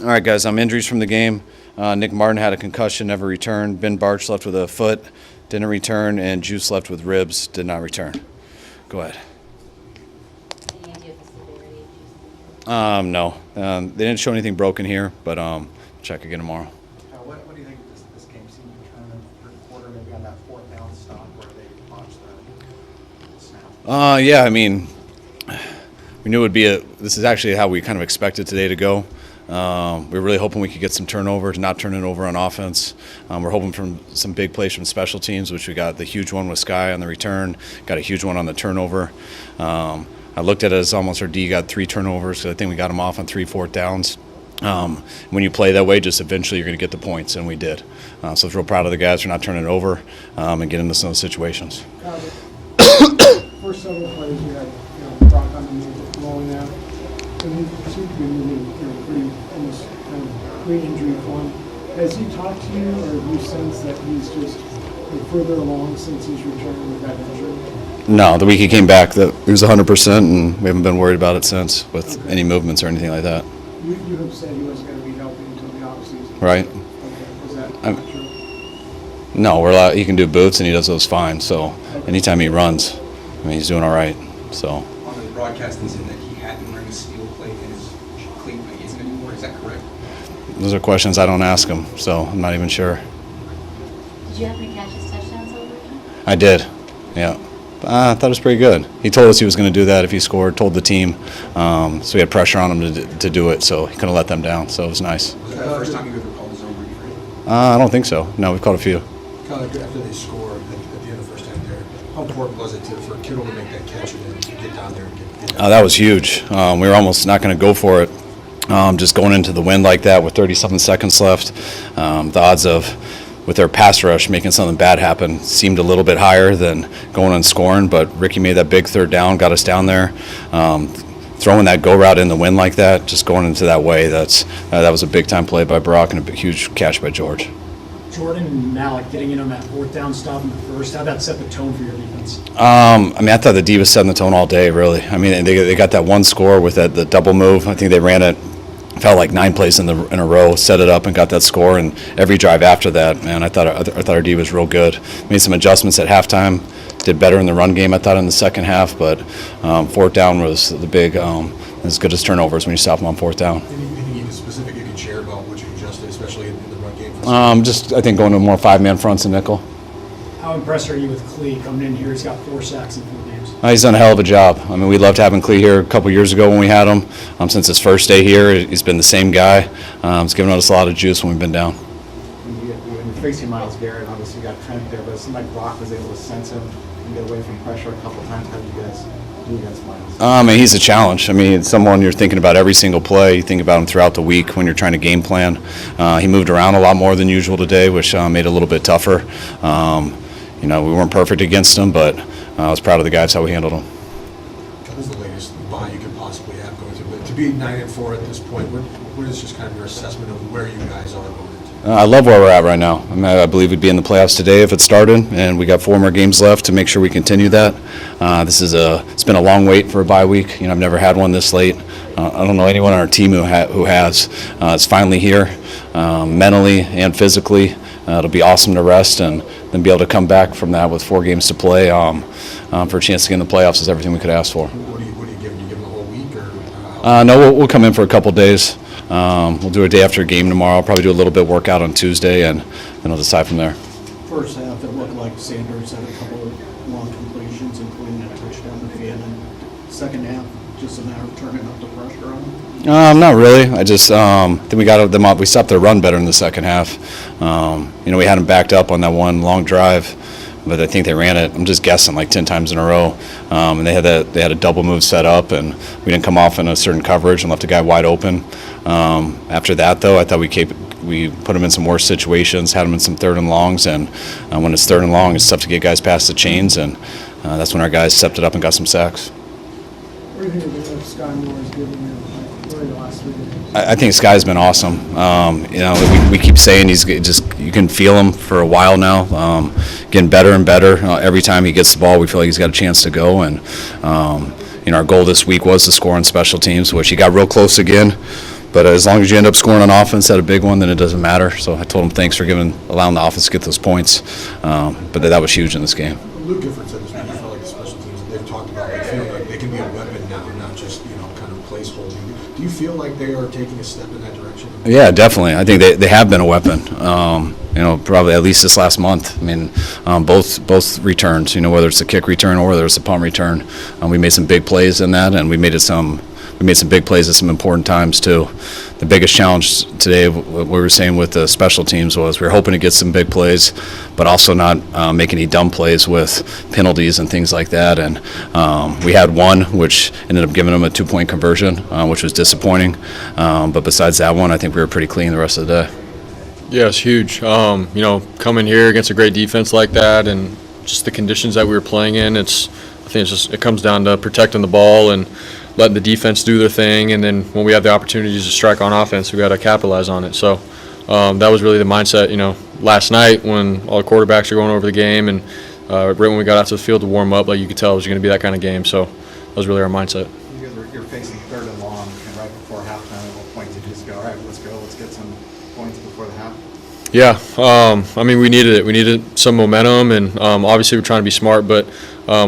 All right, guys, injuries from the game. Nick Martin had a concussion, never returned. Ben Barch left with a foot, didn't return. And Juice left with ribs, did not return. Go ahead. No. They didn't show anything broken here, but check again tomorrow. What do you think this game seemed to turn in the third quarter, maybe on that fourth down stop where they botched the snap? Yeah, I mean, we knew it would be this is actually how we kind of expected today to go. We were really hoping we could get some turnovers, not turn it over on offense. We're hoping for some big plays from special teams, which we got the huge one with Sky on the return, got a huge one on the turnover. I looked at it as almost our D got 3 turnovers, so I think we got them off on 3 4th downs. When you play that way, just eventually you're going to get the points, and we did. So I was real proud of the guys for not turning it over and getting into some of those situations. First several plays, you had Brock on the move, blowing out, and he seemed to be moving pretty almost kind of pre-injury form. Has he talked to you, or have you sensed that he's just further along since he's returned with that injury? No, the week he came back, he was 100%, and we haven't been worried about it since with any movements or anything like that. You have said he wasn't going to be healthy until the offseason. Right. Okay, was that not true? No, he can do boots, and he does those fine. So anytime he runs, I mean, he's doing all right. So. On the broadcast, they said that he hadn't run a steel plate in his cleat, but he isn't anymore. Is that correct? Those are questions I don't ask him, so I'm not even sure. Did you happen to catch his touchdown celebration? I did, yeah. I thought it was pretty good. He told us he was going to do that if he scored, told the team. So we had pressure on him to do it, so he couldn't let them down, so it was nice. Was that the first time you ever called his own referee? I don't think so. No, we've caught a few. Kind of after they scored at the end of the first time there, how important was it for Kittle to make that catch and then get down there and get that? That was huge. We were almost not going to go for it. Just going into the wind like that with 37 seconds left, the odds of, with their pass rush, making something bad happen seemed a little bit higher than going and scoring, but Ricky made that big 3rd down, got us down there. Throwing that go route in the wind like that, just going into that way, that was a big-time play by Brock and a huge catch by George. Jordan and Malik getting in on that 4th down stop in the first, how'd that set the tone for your defense? I thought the D was setting the tone all day, really. I mean, they got that one score with the double move. I think they ran it, felt like 9 plays in a row, set it up and got that score. And every drive after that, man, I thought our D was real good. Made some adjustments at halftime. Did better in the run game, I thought, in the second half. But 4th down was the big, as good as turnovers when you stop them on 4th down. Anything specific you can share about what you adjusted, especially in the run game? I think going to more 5-man fronts and nickel. How impressed are you with Klee coming in here? He's got 4 sacks in 4 games. He's done a hell of a job. I mean, we loved having Klee here a couple years ago when we had him. Since his first day here, he's been the same guy. He's given us a lot of juice when we've been down. When you're facing Myles Garrett, obviously you got Trent there, but it seemed like Brock was able to sense him and get away from pressure a couple times. How do you guys do against Myles? He's a challenge. I mean, it's someone you're thinking about every single play. You think about him throughout the week when you're trying to game plan. He moved around a lot more than usual today, which made it a little bit tougher. We weren't perfect against him, but I was proud of the guys, how we handled them. What was the latest bye you could possibly have going to? But to be 9-4 at this point, what is just kind of your assessment of where you guys are going into? I love where we're at right now. I believe we'd be in the playoffs today if it started, and we got 4 more games left to make sure we continue that. It's been a long wait for a bye week. I've never had one this late. I don't know anyone on our team who has. It's finally here, mentally and physically. It'll be awesome to rest and then be able to come back from that with 4 games to play for a chance to get in the playoffs is everything we could ask for. What are you giving? You give them a whole week? Or, no, we'll come in for a couple days. We'll do a day after a game tomorrow. Probably do a little bit of workout on Tuesday, and then we'll decide from there. First half, it looked like Sanders had a couple of long completions, including that touchdown at the end. And second half, just a matter of turning up the pressure on them. Not really. I just think we got them up. We stopped their run better in the second half. We had them backed up on that one long drive, but I think they ran it. I'm just guessing like 10 times in a row. And they had a double move set up, and we didn't come off in a certain coverage and left the guy wide open. After that, though, I thought we put him in some worse situations, had him in some 3rd and longs, and when it's 3rd and long, it's tough to get guys past the chains, and that's when our guys stepped it up and got some sacks. What do you think of Sky Moore's giving you the last 3 games? I think Sky's been awesome. We keep saying you can feel him for a while now, getting better and better. Every time he gets the ball, we feel like he's got a chance to go. And our goal this week was to score on special teams, which he got real close again. But as long as you end up scoring on offense at a big one, then it doesn't matter. So I told him thanks for allowing the offense to get those points. But that was huge in this game. Luke Gifford said this week, he felt like the special teams, they've talked about, they feel like they can be a weapon now, not just, kind of placeholding. Do you feel like they are taking a step in that direction? Yeah, definitely. I think they have been a weapon. Probably at least this last month. I mean, both returns. Whether it's a kick return or whether it's a punt return, we made some big plays in that, and we made some big plays at some important times too. The biggest challenge today, what we were saying with the special teams, was we were hoping to get some big plays, but also not make any dumb plays with penalties and things like that. And we had one, which ended up giving them a 2-point conversion, which was disappointing. But besides that one, I think we were pretty clean the rest of the day. Yeah, it's huge. Coming here against a great defense like that, and just the conditions that we were playing in, I think it comes down to protecting the ball and letting the defense do their thing, and then when we have the opportunities to strike on offense, we got to capitalize on it. So that was really the mindset. Last night when all the quarterbacks are going over the game, and right when we got out to the field to warm up, like you could tell it was going to be that kind of game. So that was really our mindset. You're facing 3rd and long, and right before halftime, at what point did you just go, all right, let's go, let's get some points before the half? Yeah, we needed it. We needed some momentum, and obviously we're trying to be smart, but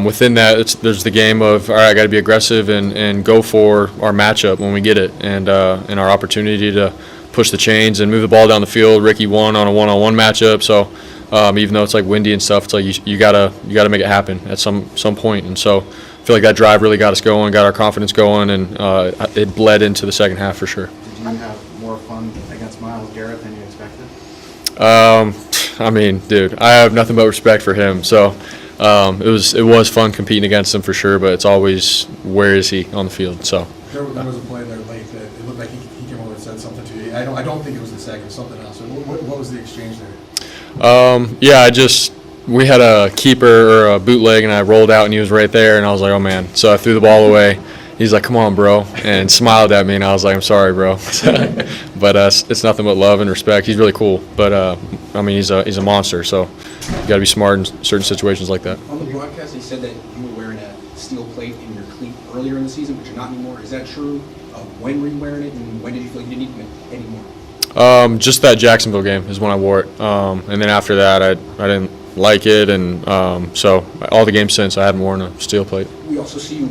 within that, there's the game of, all right, I got to be aggressive and go for our matchup when we get it, and our opportunity to push the chains and move the ball down the field. Ricky won on a one-on-one matchup, so even though it's like windy and stuff, it's like you gotta make it happen at some point, and so I feel like that drive really got us going, got our confidence going, and it bled into the second half for sure. Did you have more fun against Myles Garrett than you expected? Dude, I have nothing but respect for him. So it was fun competing against him for sure, but it's always, where is he on the field? So There was a play there late that it looked like he came over and said something to you. I don't think it was the sack, it was something else. What was the exchange there? We had a keeper or a bootleg, and I rolled out, and he was right there, and I was like, oh man. So I threw the ball away. He's like, come on, bro, and smiled at me, and I was like, I'm sorry, bro. But it's nothing but love and respect. He's really cool, but he's a monster, so you got to be smart in certain situations like that. On the broadcast, he said that you were wearing a steel plate in your cleat earlier in the season, but you're not anymore. Is that true? When were you wearing it, and when did you feel like you didn't need it anymore? Just that Jacksonville game is when I wore it, and then after that, I didn't like it, and so all the games since I hadn't worn a steel plate. We also see you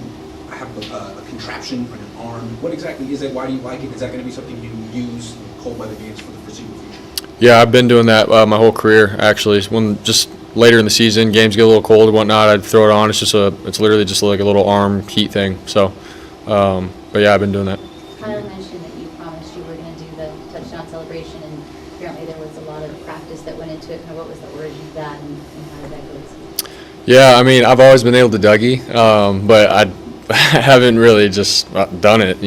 have a contraption on your arm. What exactly is it? Why do you like it? Is that going to be something you use and hold by the games for the foreseeable future? Yeah, I've been doing that my whole career, actually. When just later in the season, games get a little cold and whatnot, I'd throw it on. It's literally just like a little arm heat thing. So, but yeah, I've been doing that. Kyle mentioned that you promised you were going to do the touchdown celebration, and apparently there was a lot of practice that went into it. What was the origin of that, and how did that go? Yeah, I've always been able to Dougie, but I haven't really just done it,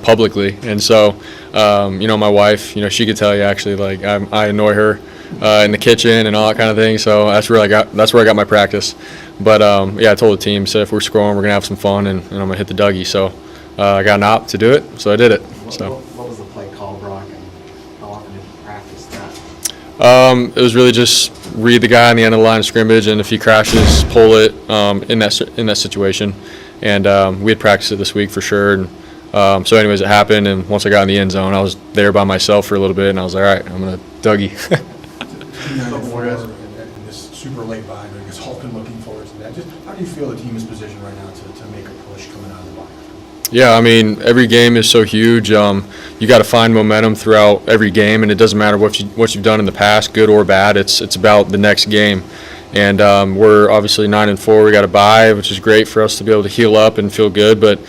publicly. And so, my wife, she could tell you actually, like I annoy her in the kitchen and all that kind of thing. So that's where I got my practice. But I told the team, said if we're scoring, we're gonna have some fun, and I'm gonna hit the Dougie. So I got an op to do it, so I did it. So What was the play call, Brock, and how often did you practice that? It was really just read the guy on the end of the line of scrimmage, and if he crashes, pull it in that situation. And we had practiced it this week for sure. And so anyways, it happened, and once I got in the end zone, I was there by myself for a little bit, and I was like, all right, I'm going to Dougie. 2-9-4 and this super late bye, I guess Hulk looking forward to that. Just how do you feel the team is positioned right now to make a push coming out of the bye? Yeah, every game is so huge. You got to find momentum throughout every game, and it doesn't matter what you've done in the past, good or bad. It's about the next game. And we're obviously 9-4. We got a bye, which is great for us to be able to heal up and feel good. But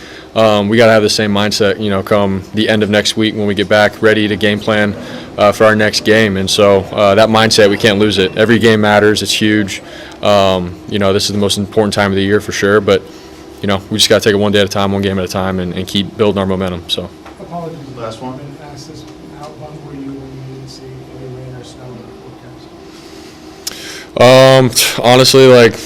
we got to have the same mindset, come the end of next week when we get back ready to game plan for our next game. And so that mindset, we can't lose it. Every game matters. It's huge. This is the most important time of the year for sure. But we just got to take it one day at a time, one game at a time, and keep building our momentum. So. Apologies. Last one. Asked this, how bummed were you when you didn't see any rain or snow in the forecast? Honestly, like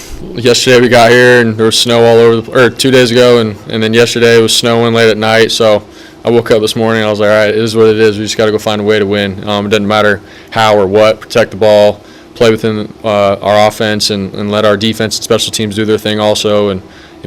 yesterday we got here and there was snow all over, 2 days ago, and then yesterday it was snowing late at night. So I woke up this morning and I was like, all right, it is what it is. We just got to go find a way to win. It doesn't matter how or what. Protect the ball, play within our offense, and let our defense and special teams do their thing also. And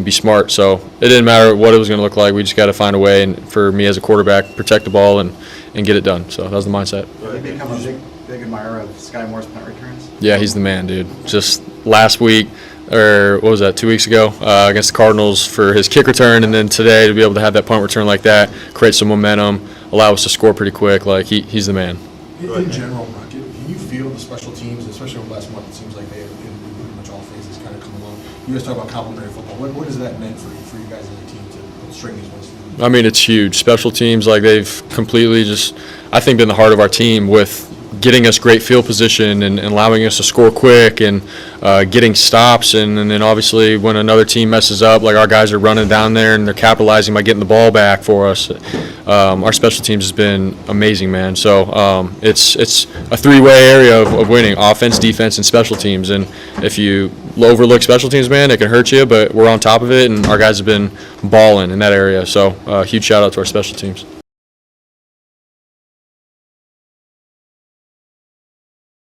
be smart. So it didn't matter what it was going to look like. We just got to find a way, and for me as a quarterback, protect the ball and get it done. So that was the mindset. Have you become a big admirer of Sky Moore's punt returns? Yeah, he's the man, dude. Just last week, or what was that, 2 weeks ago, against the Cardinals for his kick return, and then today to be able to have that punt return like that, create some momentum, allow us to score pretty quick. Like, he's the man. In general, Mark, can you feel the special teams, especially over the last month, it seems like they have, in pretty much all phases, kind of come along. You guys talk about complementary football. What has that meant for you guys as a team to string these wins through? I mean, it's huge. Special teams, like, they've completely just, I think, been the heart of our team with getting us great field position and allowing us to score quick and getting stops. And then obviously when another team messes up, like our guys are running down there and they're capitalizing by getting the ball back for us. Our special teams has been amazing, man. So it's a three-way area of winning: offense, defense, and special teams. And if you overlook special teams, man, it can hurt you. But we're on top of it, and our guys have been balling in that area. So huge shout out to our special teams.